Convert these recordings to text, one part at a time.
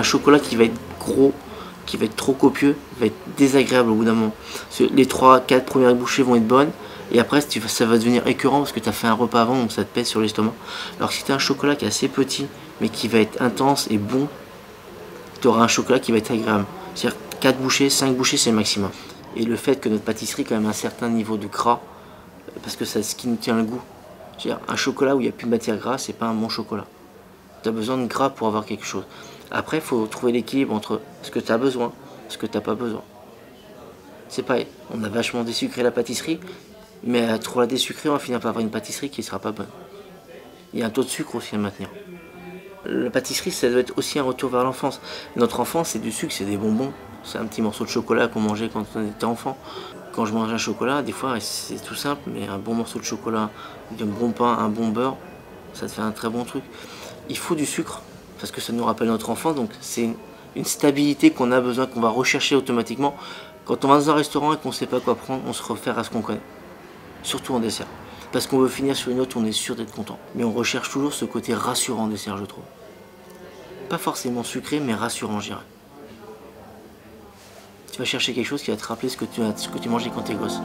chocolat qui va être gros, qui va être trop copieux, va être désagréable au bout d'un moment. Les 3-4 premières bouchées vont être bonnes, et après ça va devenir écœurant parce que tu as fait un repas avant, donc ça te pèse sur l'estomac. Alors que si tu as un chocolat qui est assez petit, mais qui va être intense et bon, tu auras un chocolat qui va être agréable. C'est-à-dire 4 bouchées, 5 bouchées, c'est le maximum. Et le fait que notre pâtisserie ait quand même un certain niveau de gras, parce que c'est ce qui nous tient le goût. Un chocolat où il n'y a plus de matière grasse, c'est pas un bon chocolat. Tu as besoin de gras pour avoir quelque chose. Après, il faut trouver l'équilibre entre ce que tu as besoin et ce que tu n'as pas besoin. C'est pareil, on a vachement désucré la pâtisserie, mais à trop la désucrer, on va finir par avoir une pâtisserie qui ne sera pas bonne. Il y a un taux de sucre aussi à maintenir. La pâtisserie, ça doit être aussi un retour vers l'enfance. Notre enfance, c'est du sucre, c'est des bonbons. C'est un petit morceau de chocolat qu'on mangeait quand on était enfant. Quand je mange un chocolat, des fois, c'est tout simple, mais un bon morceau de chocolat, un bon pain, un bon beurre, ça te fait un très bon truc. Il faut du sucre, parce que ça nous rappelle notre enfance, donc c'est une stabilité qu'on a besoin, qu'on va rechercher automatiquement. Quand on va dans un restaurant et qu'on ne sait pas quoi prendre, on se réfère à ce qu'on connaît. Surtout en dessert. Parce qu'on veut finir sur une note où on est sûr d'être content. Mais on recherche toujours ce côté rassurant en dessert, je trouve. Pas forcément sucré, mais rassurant, je dirais. Tu vas chercher quelque chose qui va te rappeler ce que tu mangeais quand t'es gosse.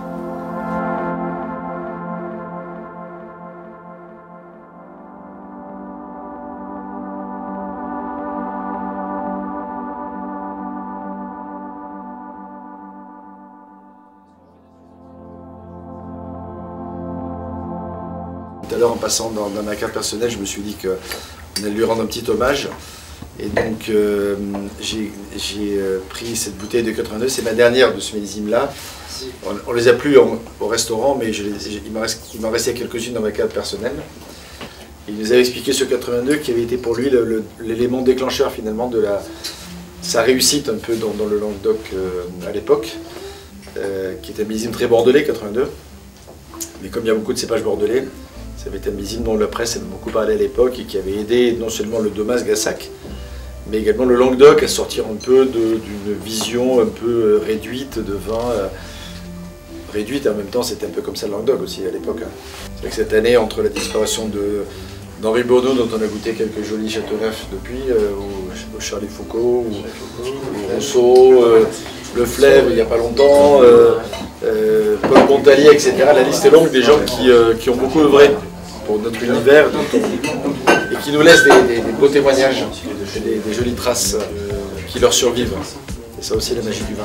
Tout à l'heure, en passant dans ma carte personnelle, je me suis dit qu'on allait lui rendre un petit hommage. Et donc, j'ai pris cette bouteille de 82, c'est ma dernière de ce millésime-là. On les a plus au restaurant, mais il m'en restait quelques-unes dans ma carte personnelle. Il nous avait expliqué ce 82 qui avait été pour lui l'élément déclencheur finalement de sa réussite un peu dans le Languedoc à l'époque, qui était un millésime très bordelais, 82. Mais comme il y a beaucoup de cépages bordelais, ça avait été un millésime dont la presse avait beaucoup parlé à l'époque et qui avait aidé non seulement le Domas-Gassac, mais également le Languedoc à sortir un peu d'une vision un peu réduite de vin. Réduite et en même temps c'était un peu comme ça le Languedoc aussi à l'époque. C'est vrai que cette année, entre la disparition d'Henri Bourdeau, dont on a goûté quelques jolis Châteauneuf depuis, au Charlie Foucault, ou Rousseau, Le Fleuve il n'y a pas longtemps, Paul Montalier, etc. La liste est longue des gens qui ont beaucoup œuvré pour notre univers et qui nous laissent des beaux témoignages, des jolies traces qui leur survivent. C'est ça aussi la magie du vin.